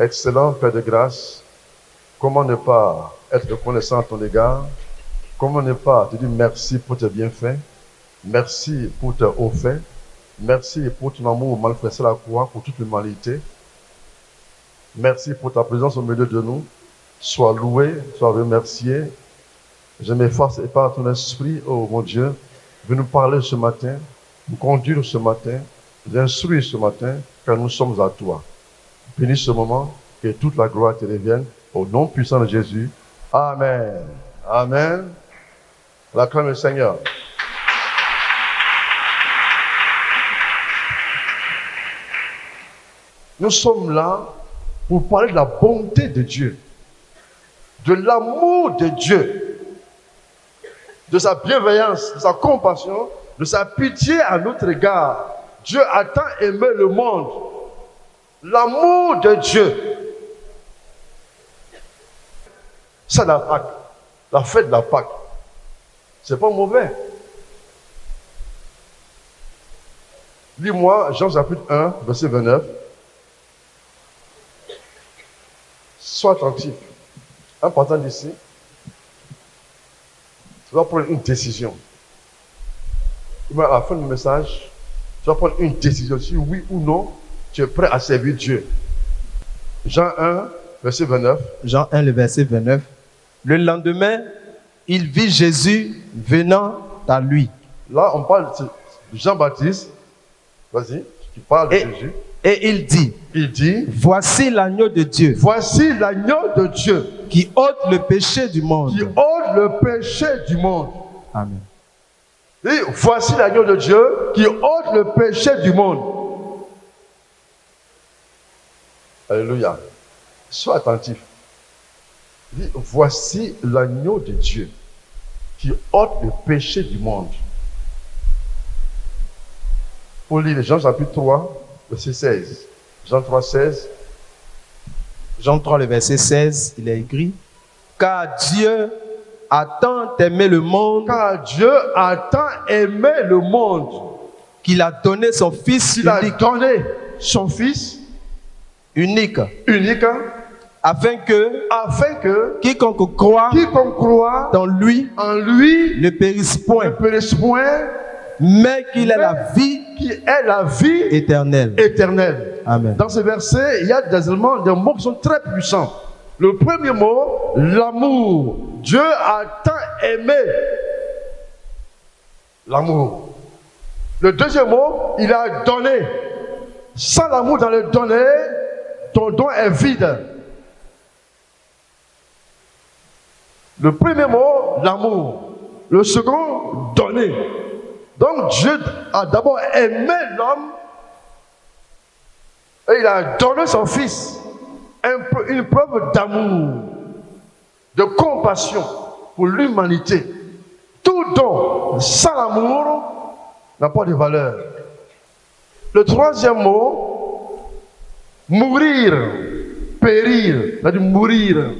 Excellent Père de grâce, comment ne pas être reconnaissant à ton égard? Comment ne pas te dire merci pour tes bienfaits? Merci pour tes hauts faits. Merci pour ton amour manifesté à la croix pour toute l'humanité. Merci pour ta présence au milieu de nous. Sois loué, sois remercié. Je m'efface et par ton esprit, oh mon Dieu, viens nous parler ce matin, nous conduire ce matin, nous instruire ce matin, car nous sommes à toi. Bénis ce moment, que toute la gloire te revienne, au nom puissant de Jésus. Amen. Amen. L'acclame le Seigneur. Nous sommes là pour parler de la bonté de Dieu, de l'amour de Dieu, de sa bienveillance, de sa compassion, de sa pitié à notre égard. Dieu a tant aimé le monde. L'amour de Dieu. C'est la Pâque, la fête de la Pâque. C'est pas mauvais. Lis-moi Jean chapitre 1, verset 29. Sois attentif. En partant d'ici, tu vas prendre une décision. À la fin du message, tu vas prendre une décision. Si oui ou non, tu es prêt à servir Dieu. Jean 1, verset 29. Jean 1, le verset 29. Le lendemain, il vit Jésus venant à lui. Là, on parle de Jean-Baptiste. Vas-y, tu parles de Jésus. Et il dit, voici l'agneau de Dieu. Voici l'agneau de Dieu. Qui ôte le péché du monde. Qui ôte le péché du monde. Amen. Et voici l'agneau de Dieu qui ôte le péché du monde. Alléluia. Sois attentif. Dis, voici l'agneau de Dieu qui ôte le péché du monde. Pour lire Jean chapitre 3, verset 16. Jean 3, 16. Jean 3, le verset 16, il est écrit, car Dieu a tant aimé le monde. Car Dieu a tant aimé le monde. Qu'il a donné son Fils unique. Il a donné son Fils unique. Unique. Afin que quiconque croit dans lui, en lui ne périsse point, mais qu'il ait la vie éternelle. Amen. Dans ce verset, il y a des éléments, des mots qui sont très puissants. Le premier mot, l'amour. Dieu a tant aimé l'amour. Le deuxième mot, il a donné. Sans l'amour dans le donner, ton don est vide. Le premier mot, l'amour. Le second, donner. Donc Dieu a d'abord aimé l'homme et il a donné son Fils. Une preuve d'amour, de compassion pour l'humanité. Tout don sans l'amour n'a pas de valeur. Le troisième mot, mourir, périr, c'est-à-dire mourir.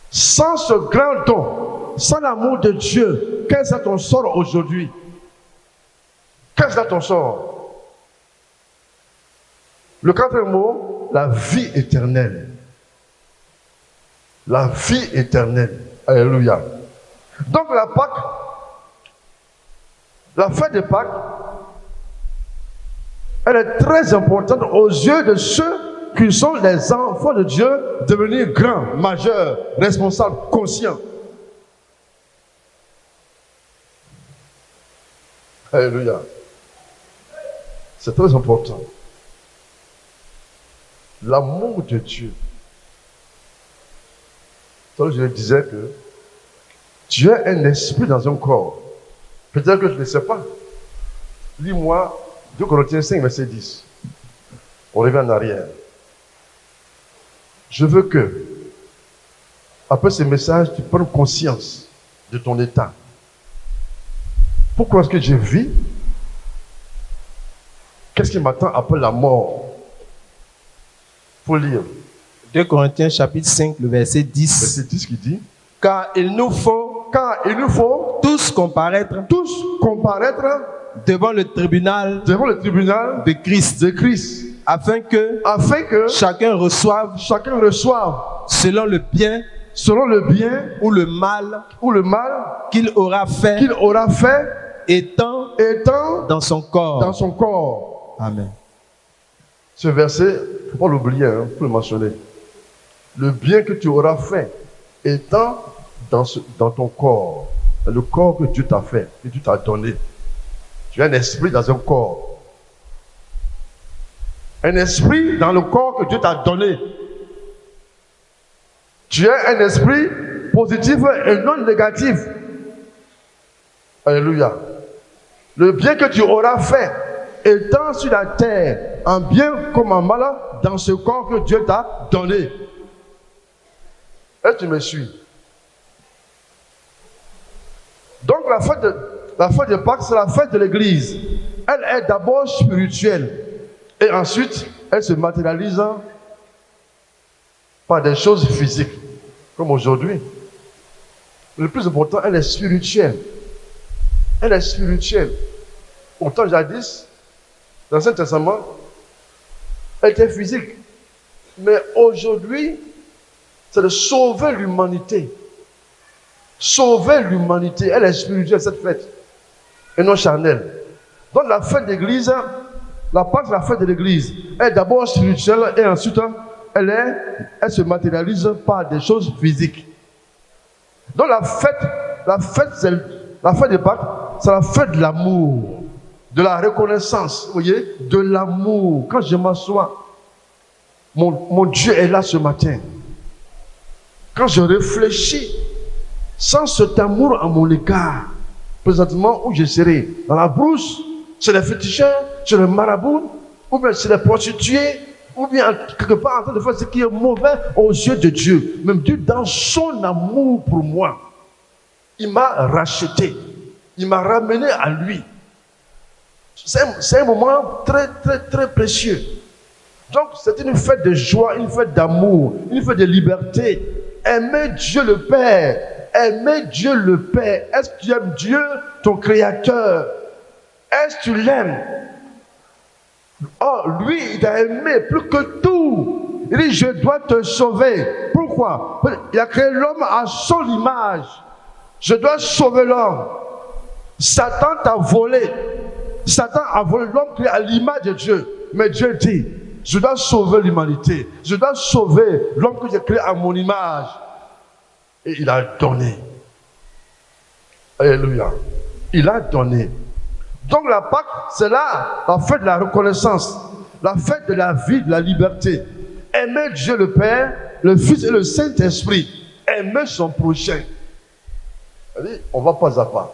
Sans ce grand don, sans l'amour de Dieu, quel est ton sort aujourd'hui? Quel est ton sort? Le quatrième mot, la vie éternelle. La vie éternelle. Alléluia. Donc la Pâque, la fête de Pâques, elle est très importante aux yeux de ceux qui sont les enfants de Dieu, devenus grands, majeurs, responsables, conscients. Alléluia. C'est très important. L'amour de Dieu. Donc je disais que Dieu est un esprit dans un corps. Peut-être que je ne sais pas. Lis-moi 2 Corinthiens 5, verset 10. On revient en arrière. Je veux que, après ce message, tu prennes conscience de ton état. Pourquoi est-ce que je vis? Qu'est-ce qui m'attend après la mort? Il faut lire. 2 Corinthiens chapitre 5, le verset 10. Verset 10 qui dit, car il nous faut tous comparaître devant le tribunal de Christ. afin que chacun reçoive selon le bien ou le mal qu'il aura fait étant dans son corps. Amen. Ce verset, il ne faut pas l'oublier, il faut le mentionner. Le bien que tu auras fait étant dans ton corps, le corps que Dieu t'a fait, que Dieu t'a donné. Tu as un esprit dans un corps. Un esprit dans le corps que Dieu t'a donné. Tu as un esprit positif et non négatif. Alléluia. Le bien que tu auras fait étant sur la terre, en bien comme en mal, dans ce corps que Dieu t'a donné. Est-ce que tu me suis? Donc la fête de Pâques, c'est la fête de l'Église. Elle est d'abord spirituelle. Et ensuite, elle se matérialise par des choses physiques, comme aujourd'hui. Le plus important, elle est spirituelle. Elle est spirituelle. Pourtant, jadis, dans l'Ancien Testament, elle était physique. Mais aujourd'hui, c'est de sauver l'humanité. Sauver l'humanité. Elle est spirituelle, cette fête. Et non charnelle. Donc la fête d'église, la Pâque, la fête de l'église, elle est d'abord spirituelle et ensuite, elle se matérialise par des choses physiques. Donc la fête de Pâques, c'est la fête de l'amour, de la reconnaissance, vous voyez, de l'amour. Quand je m'assois, mon Dieu est là ce matin. Quand je réfléchis, sans cet amour à mon égard, présentement où je serai, dans la brousse, chez les féticheurs, chez les marabouts, ou bien chez les prostituées, ou bien quelque part en train de faire ce qui est mauvais aux yeux de Dieu. Même Dieu, dans son amour pour moi, il m'a racheté, il m'a ramené à lui. C'est un moment très, très, très précieux. Donc, c'est une fête de joie, une fête d'amour, une fête de liberté. Aimer Dieu le Père. Aimer Dieu le Père. Est-ce que tu aimes Dieu, ton Créateur? Est-ce que tu l'aimes? Oh, lui, il t'a aimé plus que tout. Il dit, je dois te sauver. Pourquoi? Il a créé l'homme à son image. Je dois sauver l'homme. Satan t'a volé. Satan a volé l'homme créé à l'image de Dieu. Mais Dieu dit, je dois sauver l'humanité. Je dois sauver l'homme que j'ai créé à mon image. Et il a donné. Alléluia. Il a donné. Donc la Pâque, c'est là la fête de la reconnaissance, la fête de la vie, de la liberté. Aimer Dieu le Père, le Fils et le Saint-Esprit. Aimer son prochain. On va pas à pas.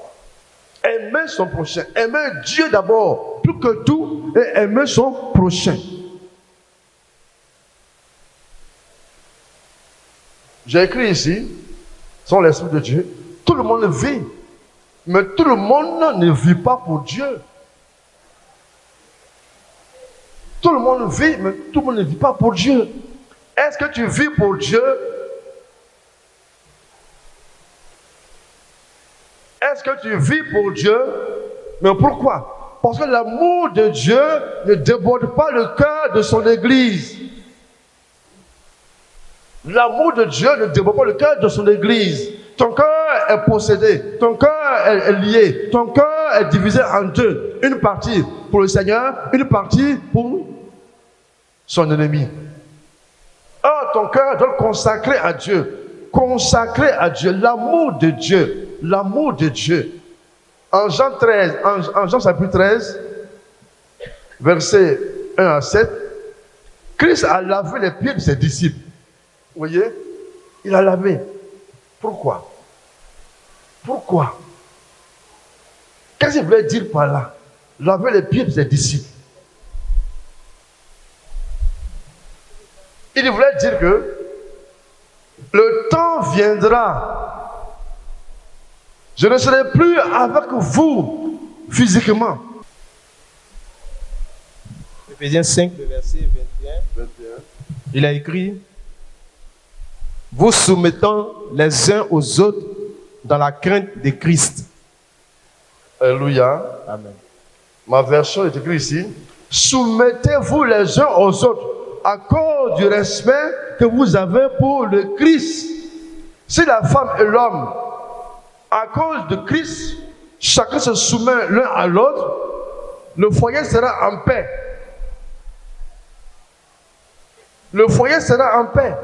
Aimer son prochain. Aimer Dieu d'abord, plus que tout, et aimer son prochain. J'ai écrit ici, sans l'Esprit de Dieu, tout le monde vit. Mais tout le monde ne vit pas pour Dieu. Tout le monde vit, mais tout le monde ne vit pas pour Dieu. Est-ce que tu vis pour Dieu? Est-ce que tu vis pour Dieu? Mais pourquoi? Parce que l'amour de Dieu ne déborde pas le cœur de son Église. L'amour de Dieu ne déborde pas le cœur de son Église. Ton cœur est possédé, ton cœur est lié, ton cœur est divisé en deux. Une partie pour le Seigneur, une partie pour son ennemi. Or, ton cœur doit consacrer à Dieu. Consacrer à Dieu, l'amour de Dieu. L'amour de Dieu. En Jean 13, en Jean chapitre 13, versets 1 à 7, Christ a lavé les pieds de ses disciples. Vous voyez? Il a lavé. Pourquoi? Pourquoi? Qu'est-ce qu'il voulait dire par là? Laver les pieds de ses disciples. Il voulait dire que le temps viendra. Je ne serai plus avec vous physiquement. Éphésiens 5, le verset 21. Il a écrit: vous soumettant les uns aux autres dans la crainte de Christ. Alléluia. Amen. Ma version est écrite ici. soumettez-vous les uns aux autres à cause du respect que vous avez pour le Christ. Si la femme et l'homme, à cause de Christ, chacun se soumet l'un à l'autre, le foyer sera en paix. Le foyer sera en paix.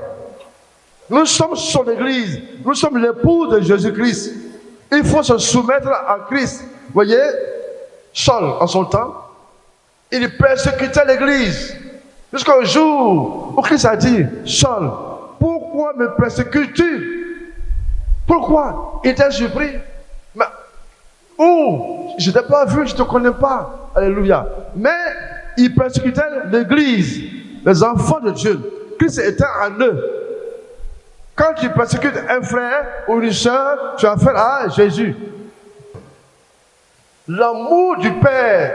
Nous sommes son Église. Nous sommes l'époux de Jésus-Christ. Il faut se soumettre à Christ. Vous voyez, Saul, en son temps, il persécutait l'Église. Jusqu'au jour où Christ a dit, Saul, pourquoi me persécutes-tu? Pourquoi? Il était surpris. Mais où? Je ne t'ai pas vu, je ne te connais pas. Alléluia. Mais il persécutait l'Église, les enfants de Dieu. Christ était en eux. Quand tu persécutes un frère ou une soeur, tu as affaire à Jésus. L'amour du Père,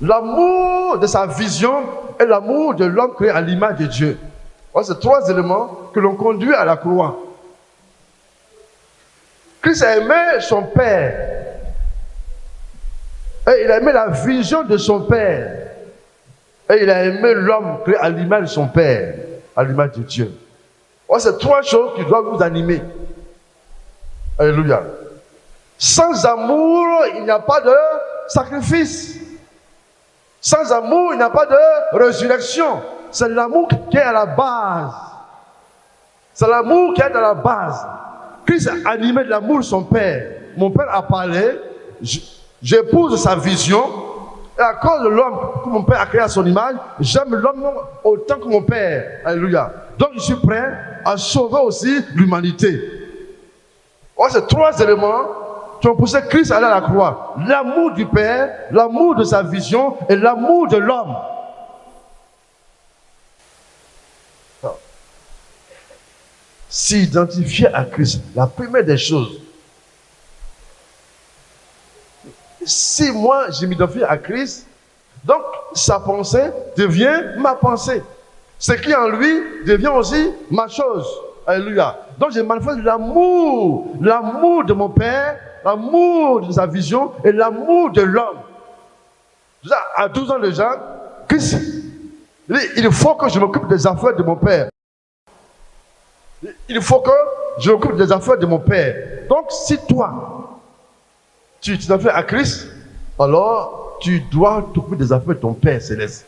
l'amour de sa vision et l'amour de l'homme créé à l'image de Dieu. Voilà, c'est trois éléments que l'on conduit à la croix. Christ a aimé son Père. Et il a aimé la vision de son Père. Et il a aimé l'homme créé à l'image de son Père, à l'image de Dieu. Voilà, c'est trois choses qui doivent vous animer. Alléluia. Sans amour, il n'y a pas de sacrifice. Sans amour, il n'y a pas de résurrection. C'est l'amour qui est à la base. C'est l'amour qui est à la base. Christ a animé de l'amour de son Père. Mon Père a parlé, j'épouse sa vision, et à cause de l'homme que mon Père a créé à son image, j'aime l'homme autant que mon Père. Alléluia. Donc je suis prêt à sauver aussi l'humanité. Voilà, ces trois éléments qui ont poussé Christ à aller à la croix. L'amour du Père, l'amour de sa vision et l'amour de l'homme. S'identifier à Christ, la première des choses. Si moi je m'identifie à Christ, donc sa pensée devient ma pensée. Ce qui est en lui devient aussi ma chose. Alléluia. Donc je manifeste l'amour de mon Père, l'amour de sa vision et l'amour de l'homme. À 12 ans déjà, Christ, il faut que je m'occupe des affaires de mon Père. Il faut que je m'occupe des affaires de mon Père. Donc si toi, tu t'identifies à Christ, alors tu dois t'occuper des affaires de ton Père céleste.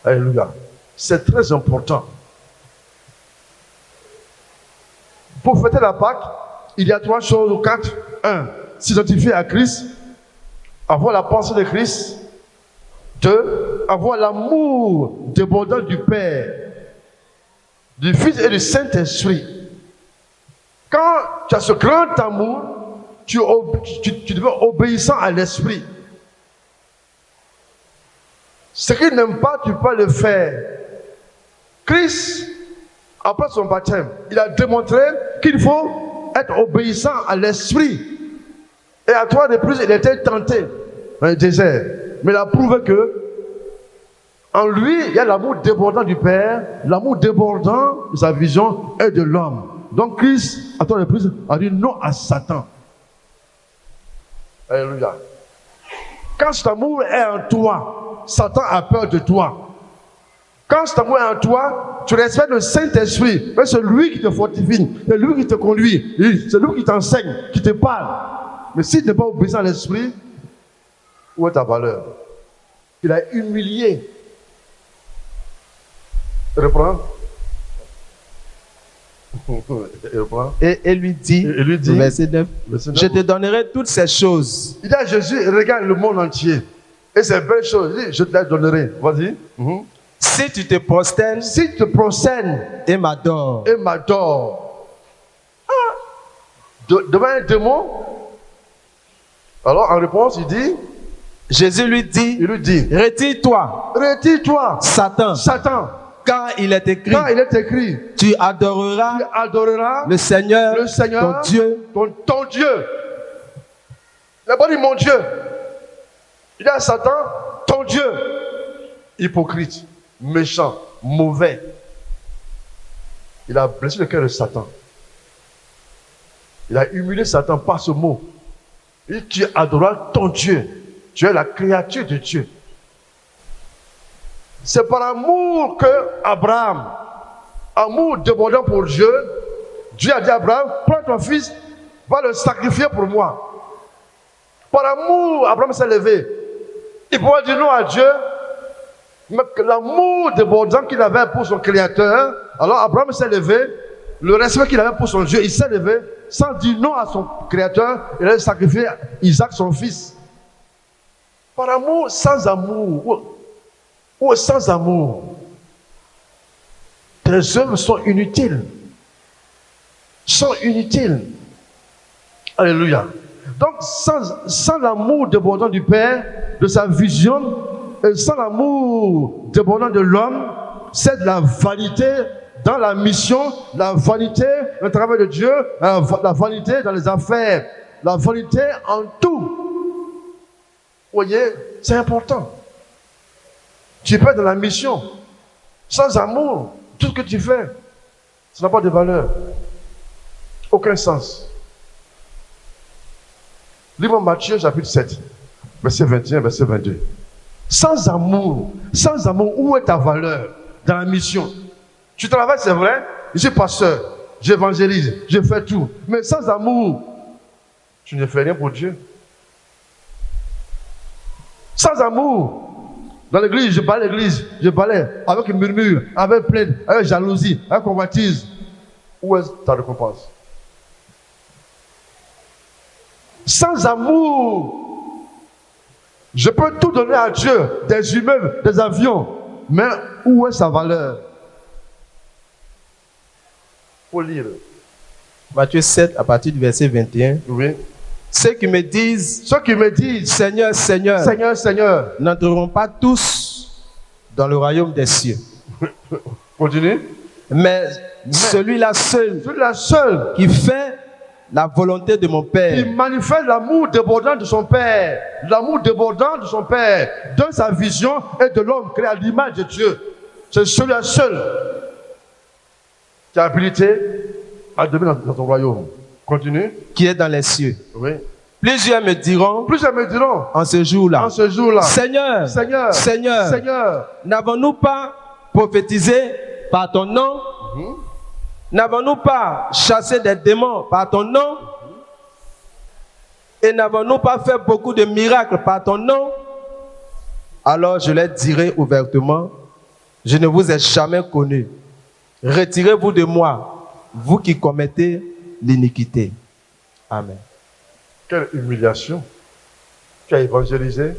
Alléluia. C'est très important. Pour fêter la Pâque, il y a trois choses ou quatre. 1. S'identifier à Christ. Avoir la pensée de Christ. 2. Avoir l'amour débordant du Père, du Fils et du Saint-Esprit. Quand tu as ce grand amour, tu deviens obéissant à l'Esprit. Ce qu'il n'aime pas, tu peux le faire. Christ, après son baptême, il a démontré qu'il faut être obéissant à l'Esprit. Et à 3 reprises, il était tenté dans le désert. Mais il a prouvé que en lui, il y a l'amour débordant du Père, l'amour débordant de sa vision et de l'homme. Donc Christ, à 3 reprises, a dit non à Satan. Alléluia. Quand cet amour est en toi, Satan a peur de toi. Quand cet amour est en toi, tu respectes le Saint-Esprit. C'est lui qui te fortifie, c'est lui qui te conduit, c'est lui qui t'enseigne, qui te parle. Mais si tu n'es pas obéissant à l'Esprit, où est ta valeur? Il a humilié. Reprends. Et lui dit, verset 9, je te donnerai toutes ces choses. Il dit à Jésus, regarde le monde entier. Et ces belles choses, il dit, je te les donnerai. Vas-y. Si tu te prosternes, et m'adores. Devant un démon. Alors en réponse, il dit, Jésus lui dit, retire-toi, Satan. Car il est écrit, tu adoreras le Seigneur, ton Dieu. Il n'a pas dit mon Dieu. Il dit à Satan, ton Dieu. Hypocrite, méchant, mauvais. Il a blessé le cœur de Satan. Il a humilié Satan par ce mot. Il dit, tu adoreras ton Dieu. Tu es la créature de Dieu. C'est par amour que Abraham, amour débordant pour Dieu, Dieu a dit à Abraham, prends ton fils, va le sacrifier pour moi. Par amour, Abraham s'est levé. Il pouvait dire non à Dieu, mais l'amour débordant qu'il avait pour son Créateur, alors Abraham s'est levé, le respect qu'il avait pour son Dieu, il s'est levé, sans dire non à son Créateur, il a sacrifié Isaac, son fils. Par amour, sans amour, ou sans amour, tes œuvres sont inutiles. Sont inutiles. Alléluia. Donc, sans l'amour débordant du Père, de sa vision, et sans l'amour débordant de l'homme, c'est de la vanité dans la mission, la vanité dans le travail de Dieu, la vanité dans les affaires, la vanité en tout. Vous voyez, c'est important. Tu peux être dans la mission, sans amour, tout ce que tu fais, ça n'a pas de valeur. Aucun sens. Lis-moi Matthieu chapitre 7, verset 21, verset 22. Sans amour, où est ta valeur dans la mission? Tu travailles, c'est vrai, je suis pasteur, j'évangélise, je fais tout. Mais sans amour, tu ne fais rien pour Dieu. Sans amour, dans l'église, je parlais avec murmure, avec plainte, avec jalousie, avec convoitise. Où est ta récompense? Sans amour, je peux tout donner à Dieu, des immeubles, des avions, mais où est sa valeur? Faut lire. Matthieu 7, à partir du verset 21. Oui. Ceux qui me disent, Seigneur, Seigneur, Seigneur, Seigneur, n'entreront pas tous dans le royaume des cieux. Continue. Mais celui-là seul qui fait la volonté de mon Père. Il manifeste l'amour débordant de son Père. L'amour débordant de son Père, de sa vision et de l'homme créé à l'image de Dieu. C'est celui-là seul qui a habilité à demeurer dans ton royaume. Continue. Qui est dans les cieux. Oui. Plusieurs me diront en ce jour-là, Seigneur, Seigneur, n'avons-nous pas prophétisé par ton nom? N'avons-nous pas chassé des démons par ton nom? Et n'avons-nous pas fait beaucoup de miracles par ton nom? Alors je leur dirai ouvertement, je ne vous ai jamais connu. Retirez-vous de moi, vous qui commettez l'iniquité. Amen. Quelle humiliation. Tu as évangélisé,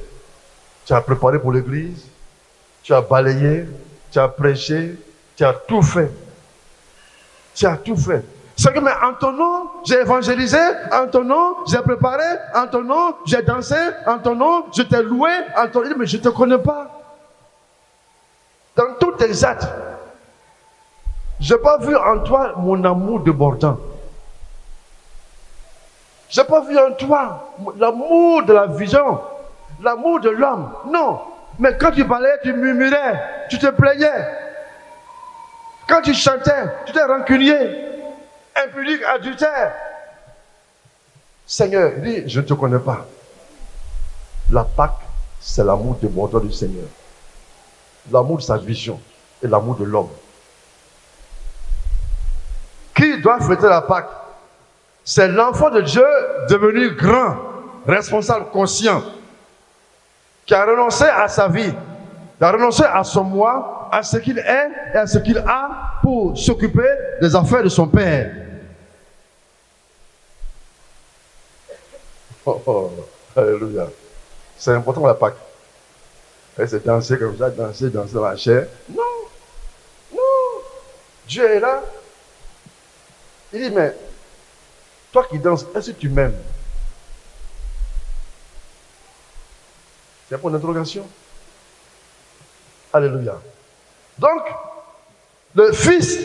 tu as préparé pour l'église, tu as balayé, tu as prêché, tu as tout fait. Tu as tout fait. C'est que, mais en ton nom, j'ai évangélisé, en ton nom, j'ai préparé, en ton nom, j'ai dansé, en ton nom, je t'ai loué, en ton nom, mais je ne te connais pas. Dans tous tes actes, je n'ai pas vu en toi mon amour débordant. Je n'ai pas vu en toi l'amour de la vision, l'amour de l'homme. Non. Mais quand tu parlais, tu murmurais, tu te plaignais. Quand tu chantais, tu t'es rancunier, impudique, adultère. Seigneur, il dit, je ne te connais pas. La Pâque, c'est l'amour débordant du Seigneur. L'amour de sa vision et l'amour de l'homme. Qui doit fêter la Pâque? C'est l'enfant de Dieu devenu grand, responsable, conscient, qui a renoncé à sa vie, qui a renoncé à son moi, à ce qu'il est et à ce qu'il a pour s'occuper des affaires de son Père. Oh, alléluia. C'est important la Pâque. C'est danser comme ça, danser dans la chair. Non, non. Dieu est là. Il dit, mais toi qui danses, est-ce que tu m'aimes? C'est un point d'interrogation. Alléluia. Donc, le Fils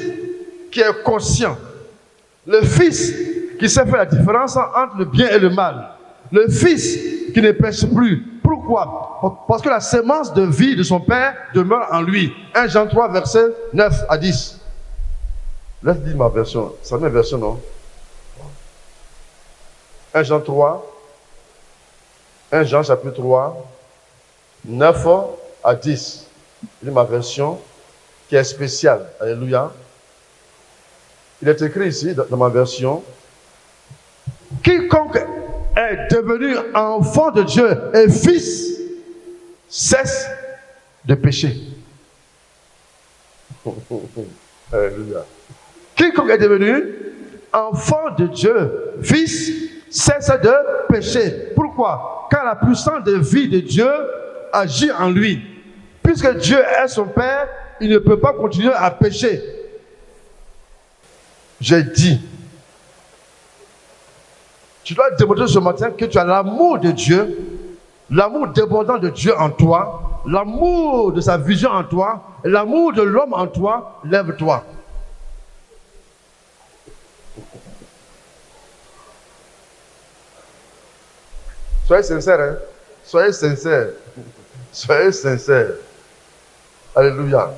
qui est conscient, le Fils qui sait faire la différence entre le bien et le mal, le Fils qui ne pêche plus. Pourquoi? Parce que la sémence de vie de son Père demeure en lui. 1 Jean 3, versets 9 à 10. Laisse dire ma version. C'est ma version, non? 1 Jean 3, 1 Jean chapitre 3, 9 à 10. C'est ma version qui est spéciale. Alléluia. Il est écrit ici, dans ma version, quiconque est devenu enfant de Dieu et fils cesse de pécher. Alléluia. Quiconque est devenu enfant de Dieu, fils, cesse de pécher. Pourquoi? Car la puissance de vie de Dieu agit en lui. Puisque Dieu est son Père, il ne peut pas continuer à pécher. J'ai dit, tu dois démontrer ce matin que tu as l'amour de Dieu, l'amour débordant de Dieu en toi, l'amour de sa vision en toi, l'amour de l'homme en toi. Lève-toi. Soyez sincères, hein? Soyez sincères. Soyez sincères. Alléluia.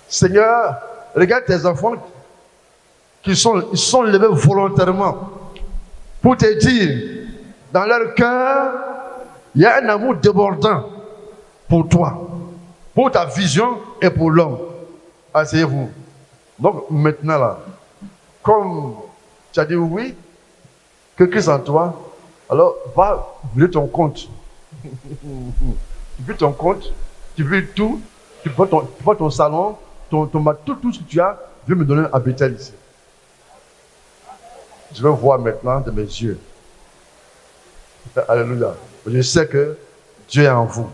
Seigneur, regarde tes enfants ils sont levés volontairement pour te dire, dans leur cœur, il y a un amour débordant pour toi, pour ta vision et pour l'homme. Asseyez-vous. Donc maintenant là, comme tu as dit oui, que Christ en toi, alors va vider ton compte. Tu vides ton compte, tu vides tout, tu prends ton salon, tout ce que tu as, viens me donner un bétail ici. Je vais voir maintenant de mes yeux. Alléluia. Je sais que Dieu est en vous.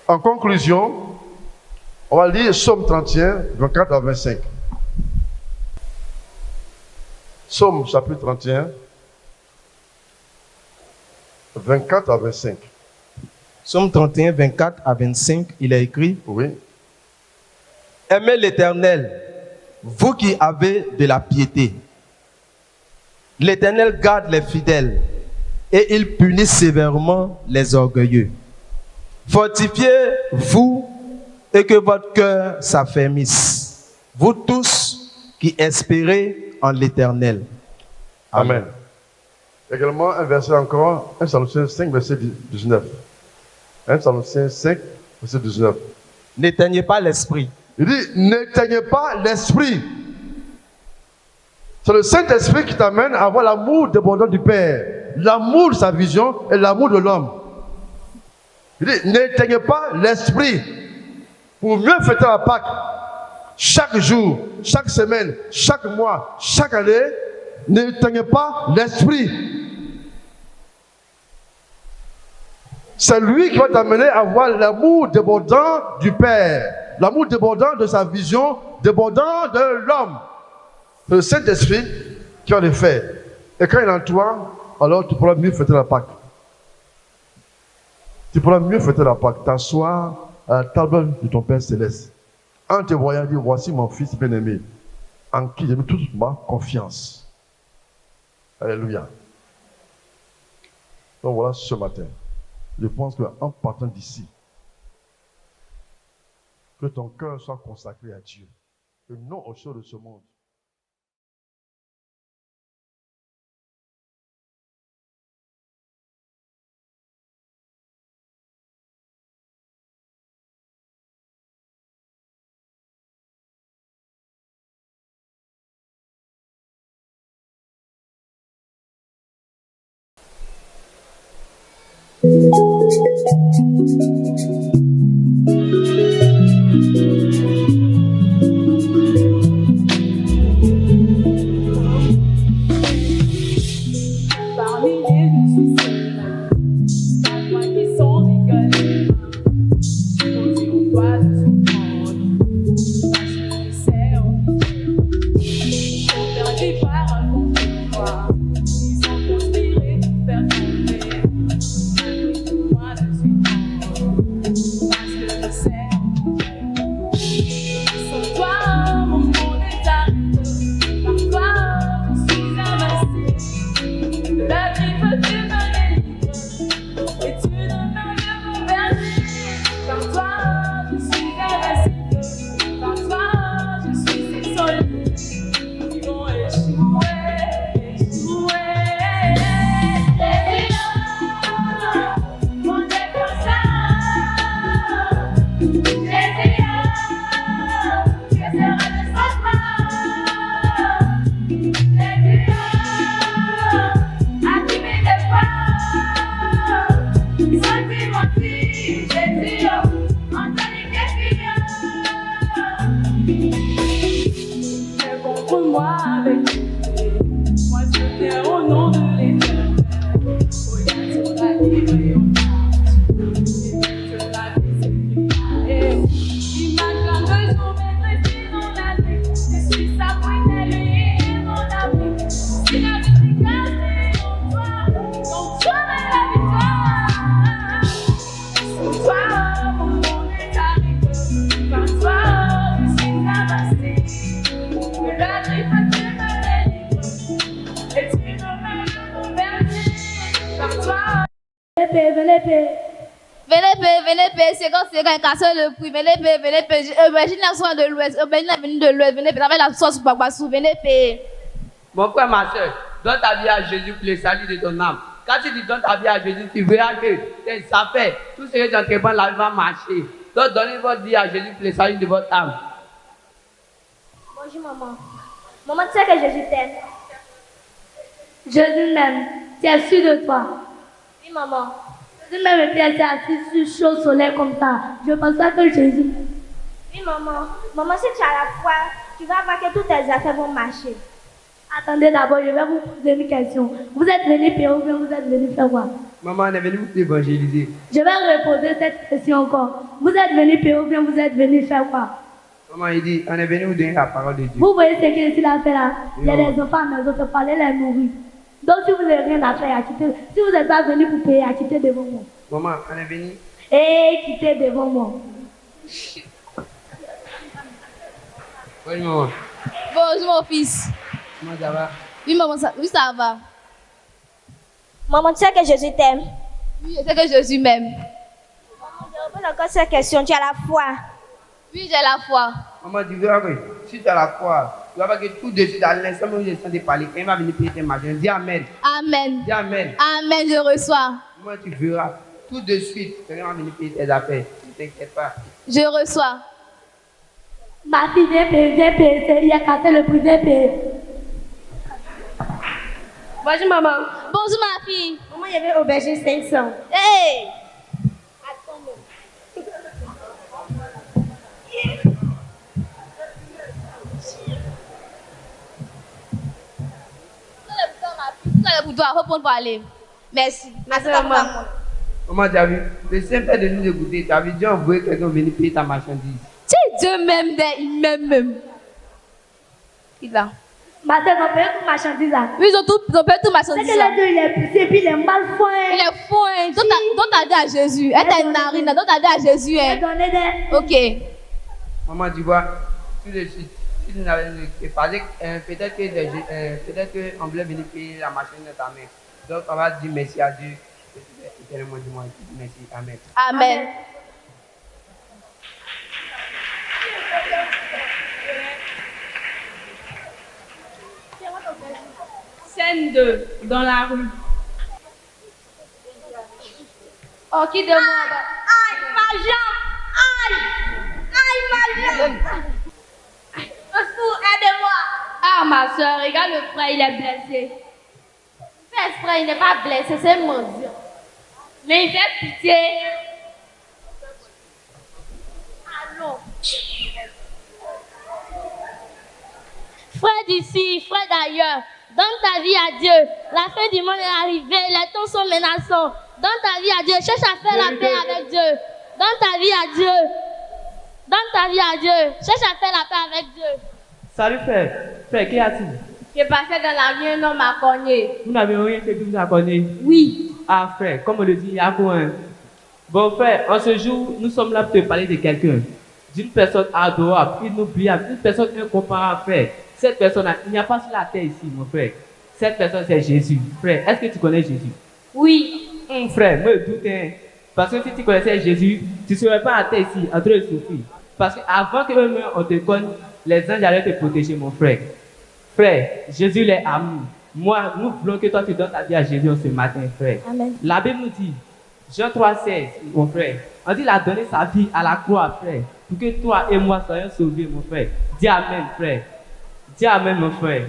En conclusion, on va lire Psaume 31, 24 à 25. Psaume chapitre 31, 24 à 25. Psaume 31, 24 à 25, il est écrit, oui. Aimez l'Éternel, vous qui avez de la piété. L'Éternel garde les fidèles et il punit sévèrement les orgueilleux. Fortifiez-vous et que votre cœur s'affermisse, vous tous qui espérez en l'Éternel. Amen. Également un verset encore, 1 Thessaloniciens 5, verset 19. 1 Thessaloniciens 5, verset 19. N'éteignez pas l'esprit. Il dit, n'éteignez pas l'esprit. C'est le Saint-Esprit qui t'amène à avoir l'amour débordant du Père, l'amour de sa vision et l'amour de l'homme. Il dit, n'éteignez pas l'esprit pour mieux fêter la Pâque. Chaque jour, chaque semaine, chaque mois, chaque année, n'éteignez pas l'esprit. C'est lui qui va t'amener à avoir l'amour débordant du Père, l'amour débordant de sa vision, débordant de l'homme. C'est le Saint-Esprit qui va le faire. Et quand il est en toi, alors tu pourras mieux fêter la Pâque. Tu pourras mieux fêter la Pâque. T'asseoir à la table de ton Père Céleste. En te voyant dire, voici mon fils bien-aimé, en qui j'ai mis toute ma confiance. Alléluia. Donc voilà ce matin. Je pense qu'en partant d'ici, que ton cœur soit consacré à Dieu et non aux choses de ce monde. Et tu ne me le verras, par toi je suis avancé. payer, venez payer. Venez payer, c'est quand casser le prix. Venez payer. Aubergine est soin de l'Ouest, aubergine est venue de l'Ouest. Venez payer, avec la sauce Babassou, venez payer. Mon frère, ma soeur, donne ta vie à Jésus pour le salut de ton âme. Quand tu dis donne ta vie à Jésus, tu verras que ça fait. Tout ce que tu entreprends là va marcher. Donc donnez votre vie à Jésus pour le salut de votre âme. Bonjour maman. Maman, tu sais que Jésus t'aime. Jésus m'aime. Tu es sûr de toi. Oui maman. Jésus m'aime et puis elle s'est assise sur chaud soleil comme ça. Je pense pas que Jésus m'aime. Oui maman. Maman, si tu as la foi, tu vas voir que toutes tes affaires vont marcher. Attendez d'abord, je vais vous poser une question. Vous êtes venu payer ou bien vous êtes venu faire quoi? Maman, on est venu vous évangéliser. Je vais reposer cette question encore. Vous êtes venu payer ou bien vous êtes venu faire quoi? Maman, il dit, on est venu vous donner la parole de Dieu. Vous voyez ce qu'il est a fait là? Il y a Oui. des enfants à la maison, il fallait les nourrir. Donc si vous n'avez rien à faire, à quitter. Si vous n'êtes pas venu pour payer, à quitter devant moi. Maman, on est venu. Et quittez devant moi. Oui, maman. Bonjour mon fils. Comment ça va? Oui maman, oui ça va. Maman, tu sais que Jésus t'aime. Oui, je sais que Jésus m'aime. Je repose encore cette question. Tu as la foi. Oui, j'ai la foi. Maman, tu verras que si tu as la foi, tu vas voir que tout de suite, à l'instant où je sens de parler, quand il va venir payer tes machins, dis Amen. Amen. Dis Amen. Amen, je reçois. Maman, tu verras tout de suite, quand il va venir payer tes affaires. Ne t'inquiète pas. Je reçois. Ma fille, viens payer. Il a cassé le prix, viens payer. Bonjour maman. Bonjour ma fille. Maman, il y avait aubergine 500. Hey! Pour toi, répondre pour aller. Merci. Merci maman. Maman, tu as vu, le Saint-Père de nous écouter, tu as vu, Dieu a envoyé quelqu'un venir payer ta marchandise. Tu sais, Dieu m'aime, il m'aime même. Il là. Ma soeur, on paye toute marchandise là. Oui, ils ont payé tout ma C'est que chandise. là, il est poussé, puis il est mal foin. Il est fou, hein. Donc t'as dit à Jésus. Elle t'a une narine, donc t'as dit à Jésus, Je hein. vais donner des... Ok. Maman, tu vois, tout de suite, si tu n'avais pas peut-être qu'on voulait venir payer la machine de ta main. Donc, on va dire merci à Dieu. Éternellement, dis-moi merci. Amen. Amen. Scène 2, dans la rue. Oh, qui demande? Aïe, ma jambe! Aïe, ma jambe! Au secours, aidez-moi! Ah, ma soeur, regarde le frère, il est blessé. Fais frère, il n'est pas blessé, c'est maudit. Mais il fait pitié. Allons. Frère d'ici, frère d'ailleurs, donne ta vie à Dieu. La fin du monde est arrivée, les temps sont menaçants. Donne ta vie à Dieu, cherche à faire la paix avec Dieu. Donne ta vie à Dieu. Donne ta vie à Dieu, cherche à faire la paix avec Dieu. Salut frère. Frère, qu'y a-t-il? Je passais dans la rue, un homme m'a cogné. Vous n'avez rien fait que vous abonnez. Oui. Ah frère, comme on le dit, il y a quoi hein? Bon frère, en ce jour, nous sommes là pour te parler de quelqu'un. D'une personne adorable, inoubliable, une personne incomparable, frère. Cette personne, il n'y a pas sur la terre ici, mon frère. Cette personne, c'est Jésus. Frère, est-ce que tu connais Jésus? Oui. Frère, me doute, hein. Parce que si tu connaissais Jésus, tu ne serais pas à terre ici, en train de souffrir. Parce qu'avant que eux-mêmes on te connaisse, les anges allaient te protéger, mon frère. Frère, Jésus les amour. Moi, nous voulons que toi tu donnes ta vie à Jésus ce matin, frère. Amen. La Bible nous dit, Jean 3,16, mon frère, on dit qu'il a donné sa vie à la croix, frère, pour que toi et moi soyons sauvés, mon frère. Dis Amen, frère. Dis Amen, mon frère.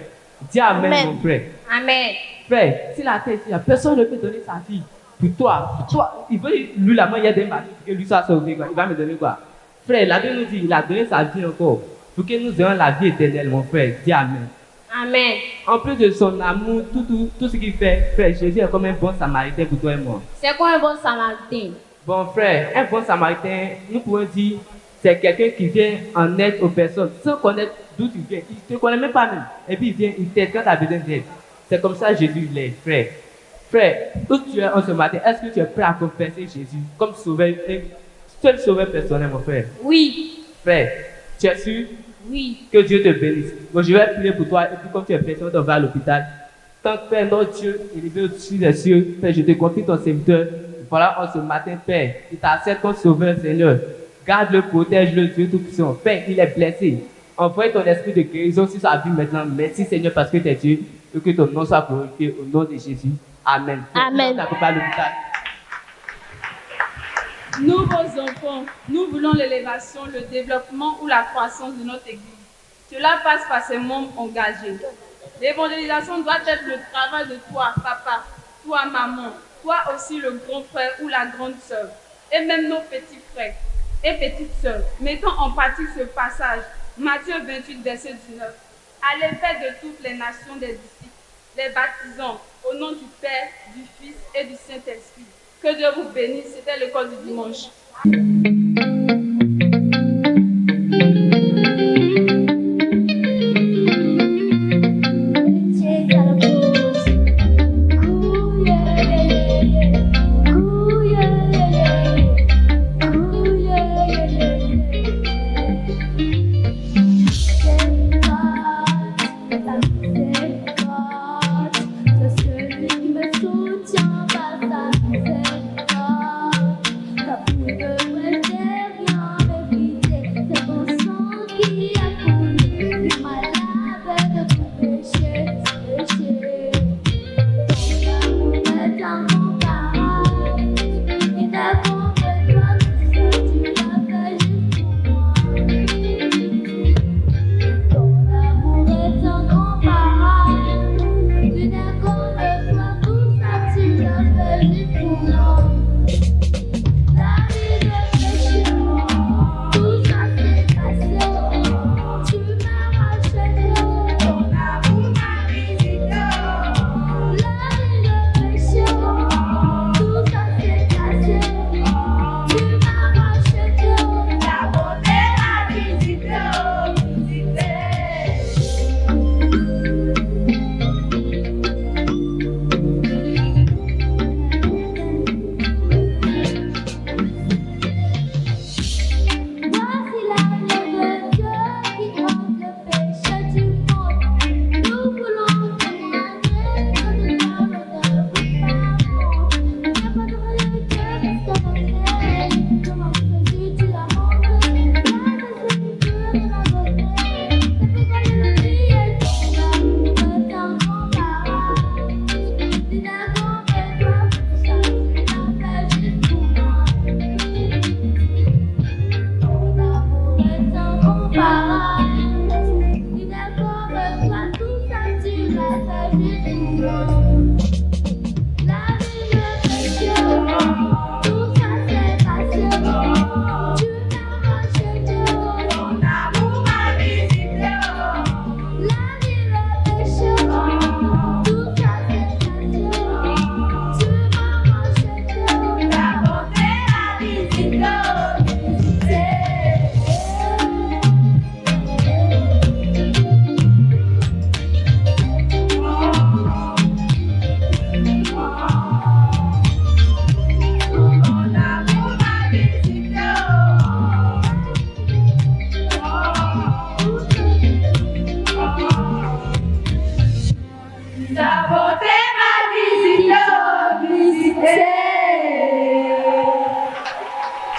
Dis Amen, Amen. mon frère. Amen. Frère, si la terre, il y a personne ne peut donner sa vie pour toi. Pour toi, il veut, lui, la main, il y a des maris, pour que lui soit sauvé, quoi. Il va me donner quoi? Frère, la Bible nous dit, il a donné sa vie encore, pour que nous ayons la vie éternelle, mon frère. Dis Amen. Amen. En plus de son amour, tout ce qu'il fait, frère, Jésus est comme un bon samaritain pour toi et moi. C'est quoi un bon samaritain? Bon frère, un bon samaritain, nous pouvons dire, c'est quelqu'un qui vient en aide aux personnes, sans connaître d'où tu viens. Il ne te connaît même pas même. Et puis il vient, il t'aide quand tu as besoin d'aide. C'est comme ça Jésus l'est, frère. Frère, où tu es en ce matin, est-ce que tu es prêt à confesser Jésus comme sauveur, seul sauveur personnel, mon frère? Oui. Frère, tu es sûr? Oui. Que Dieu te bénisse. Bon, je vais prier pour toi, et puis comme tu es blessé, on te va à l'hôpital. Tant que Père, notre Dieu, élevé au-dessus des cieux, Père, je te confie ton serviteur. Voilà, en ce matin, Père, il t'accepte comme sauveur, Seigneur. Garde-le, protège-le, Dieu Tout-Puissant. Père, il est blessé. Envoie ton esprit de guérison sur sa vie maintenant. Merci, Seigneur, parce que tu es Dieu et que ton nom soit glorifié au nom de Jésus. Amen. Amen. Nous, vos enfants, nous voulons l'élévation, le développement ou la croissance de notre Église. Cela passe par ces membres engagés. L'évangélisation doit être le travail de toi, papa, toi, maman, toi aussi le grand frère ou la grande sœur, et même nos petits frères et petites sœurs. Mettons en pratique ce passage, Matthieu 28, verset 19. Allez faire de toutes les nations des disciples, les baptisant au nom du Père, du Fils et du Saint-Esprit. Que Dieu vous bénisse. C'était l'école du dimanche.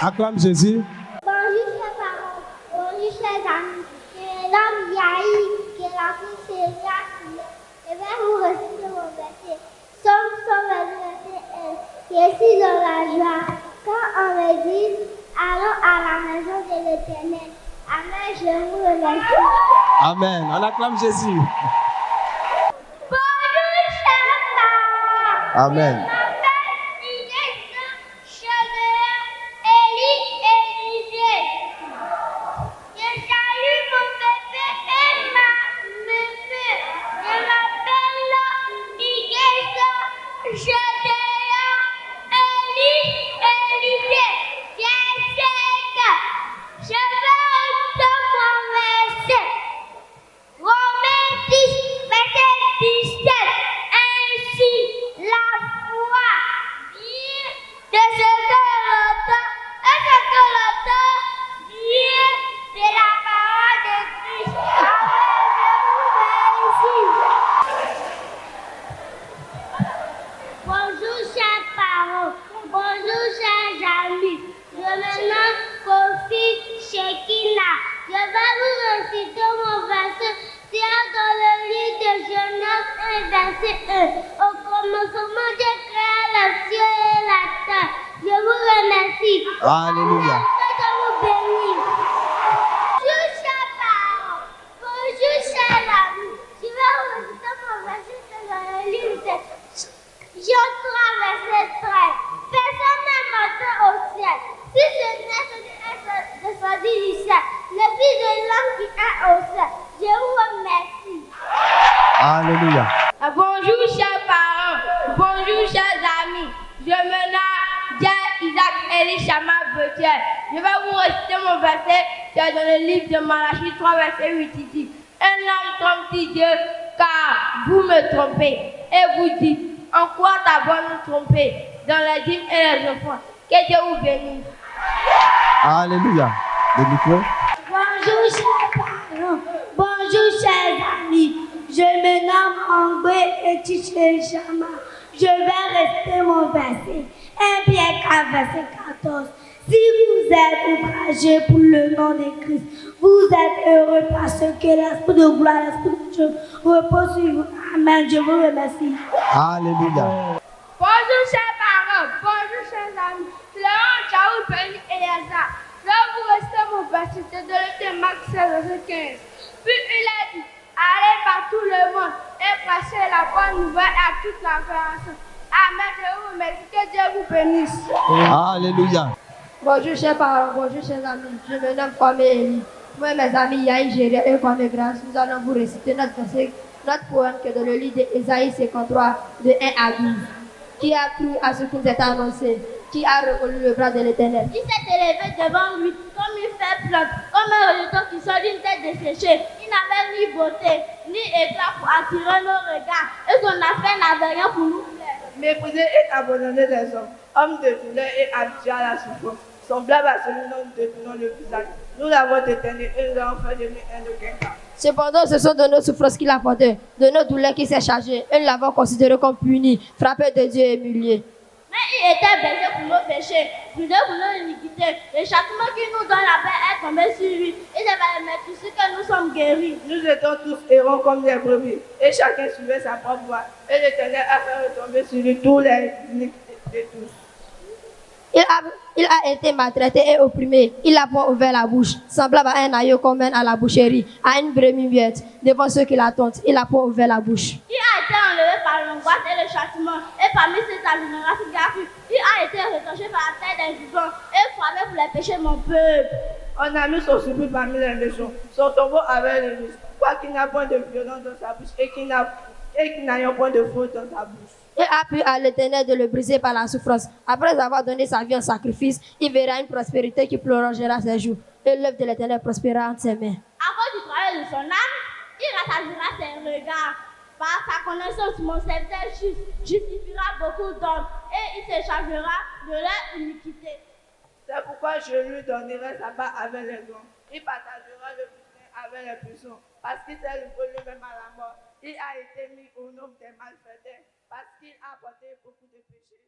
Acclame Jésus. Bonjour chers parents, bonjour chers amis, que l'homme Yahi, que la fille Célia, je vais vous réciter mon verset. Somme 121, je suis dans la joie. Quand on me dit, allons à la maison de l'Éternel. Amen, je vous remercie. Amen. On acclame Jésus. Bonjour chers parents. Amen. Romains 10, verset 17. Ainsi, la foi Alléluia. Que vous bénisse. Bonjour, chers parents. Bonjour, chers amis. Je vais vous réciter mon verset dans le livre de Jean 3, verset 13. Personne n'est monté au ciel. Si ce n'est celui qui est descendu du ciel, le Fils de l'homme qui est au ciel. Je vous remercie. Alléluia. Bonjour, chers parents. Bonjour, chers amis. Je me nomme Isaac Elishama Betiel. Je vais vous réciter mon verset dans le livre de Malachie 3, verset 8. Il dit: un homme trompe Dieu, car vous me trompez. Et vous dites: en quoi t'avons-nous trompé? Dans les dîmes et les offrandes. Que Dieu vous bénisse. Alléluia. Le micro. Bonjour, chers parents. Bonjour, chers amis. Je me nomme Angwe Etiche Jama. Je vais rester mon verset. 1 Pierre 4, verset 14. Si vous êtes outragés pour le nom de Christ, vous êtes heureux parce que l'esprit de gloire, l'esprit de Dieu repose sur vous. Amen. Je vous remercie. Alléluia. Bonjour, chers parents. Bonjour, chers amis. Léon Tchaou Béni et Yaza. Là, vous restez mon verset de l'été Marc 16, verset 15. Puis il a dit: allez par tout le monde et prêchez la bonne nouvelle à toute la création. Amen. Je vous remercie. Que Dieu vous bénisse. Alléluia. Bonjour chers parents, bonjour chers amis, je me nomme Kwame Eli. Moi et mes amis Yahi Géria et Kwame Grâce, nous allons vous réciter notre verset, notre poème que dans le livre d'Ésaïe 53, de 1 à 12. Qui a cru à ce qui nous est annoncé? Qui a reconnu le bras de l'Éternel? Il s'est élevé devant lui comme une faible plante, comme un rejeton qui sort d'une tête desséchée. Il n'avait ni beauté, ni éclat pour attirer nos regards, et son affaire n'avait rien pour nous plaire. Méprisé et abandonné des hommes, homme de douleur et habitué à la souffrance, semblable à celui dont nous détournons le visage. Nous l'avons détenu et nous l'avons fait de lui un aucun cas. Cependant, ce sont de nos souffrances qu'il a portées, de nos douleurs qu'il s'est chargé, et nous l'avons considéré comme puni, frappé de Dieu et humilié. Mais il était blessé pour nos péchés, brûlé pour nos iniquités. Le châtiment qui nous donne la paix est tombé sur lui. Et c'est par les meurtrissures que nous sommes guéris. Nous étions tous errants comme des brebis, et chacun suivait sa propre voie. Et l'Éternel a fait retomber sur lui tous les iniquités de tous. Il a été maltraité et opprimé. Il n'a point ouvert la bouche, semblable à un agneau qu'on mène à la boucherie, à une brebis muette. Devant ceux qui l'attendent, il n'a point ouvert la bouche. Il a été enlevé par l'angoisse et le châtiment. Et parmi ses amis, il a été retranché par la terre des vivants et frappé pour les péchés de mon peuple. On a mis son souffle parmi les légions, son tombeau avec les lustres, quoiqu'il n'y a point de violence dans sa bouche et qu'il n'ait point de faute dans sa bouche. Il a plu à l'Éternel de le briser par la souffrance. Après avoir donné sa vie en sacrifice, il verra une prospérité qui prolongera ses jours. Et l'œuvre de l'Éternel prospérera entre ses mains. À cause du travail de son âme, il rassasiera ses regards. Par sa connaissance, mon serviteur justifiera beaucoup d'hommes et il se chargera de leur iniquité. C'est pourquoi je lui donnerai sa part avec les grands. Il partagera le butin avec les puissants, parce qu'il s'est livré lui-même à la mort. Il a été mis au nombre des malfaiteurs, parce qu'il a porté beaucoup de péchés.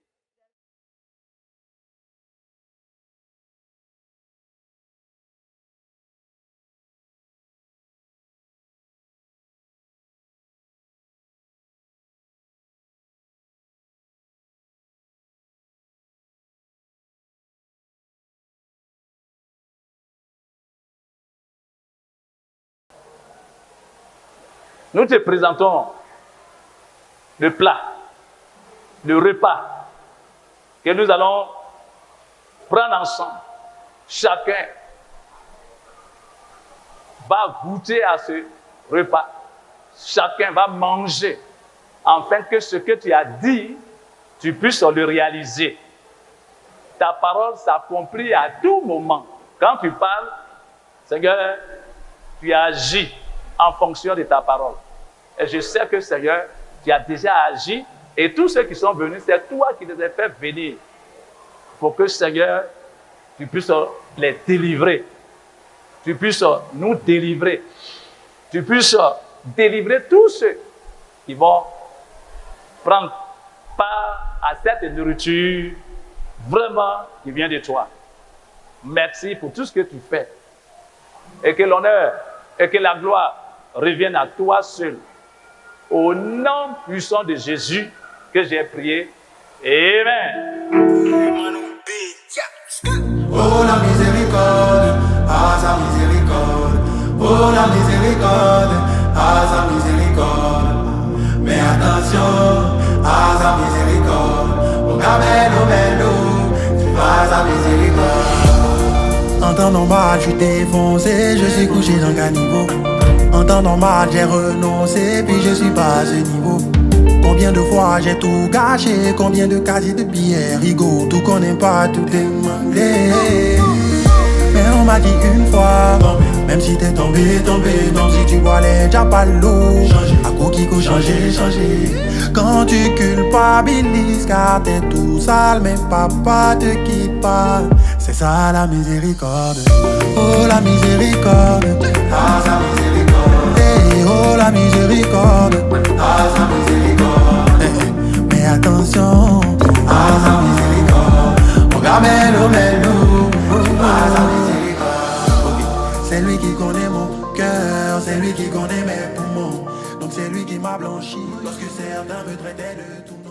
Nous te présentons le plat, le repas que nous allons prendre ensemble. Chacun va goûter à ce repas. Chacun va manger, afin que ce que tu as dit, tu puisses le réaliser. Ta parole s'accomplit à tout moment. Quand tu parles, Seigneur, tu agis en fonction de ta parole. Et je sais que, Seigneur, tu as déjà agi, et tous ceux qui sont venus, c'est toi qui les as fait venir, pour que, Seigneur, tu puisses les délivrer, tu puisses nous délivrer, tu puisses délivrer tous ceux qui vont prendre part à cette nourriture vraiment qui vient de toi. Merci pour tout ce que tu fais, et que l'honneur et que la gloire reviennent à toi seul. Au nom puissant de Jésus que j'ai prié. Amen. la miséricorde, à sa miséricorde. Mais attention à sa miséricorde. Mon camelo, tu vas à sa miséricorde. En temps normal, je suis défoncé, je suis couché dans le caniveau. En temps normal, j'ai renoncé, puis je suis pas à ce niveau. Combien de fois j'ai tout gâché, combien de casiers de billets, rigot, tout qu'on n'aime pas, tout est demandé. Mais on m'a dit une fois, même si t'es tombé, même si tu bois les diapalos, à coquille, changer. Quand tu culpabilises, car t'es tout sale, mais papa te quitte pas. C'est ça la miséricorde. Oh la miséricorde. Ah sa miséricorde. Hey, oh la miséricorde. Ah sa miséricorde. Hey, mais attention. Ah sa miséricorde. Regarde-le, ah sa miséricorde. Okay. C'est lui qui connaît mon cœur, c'est lui qui connaît mes poumons. Donc c'est lui qui m'a blanchi lorsque certains me traitaient de tout.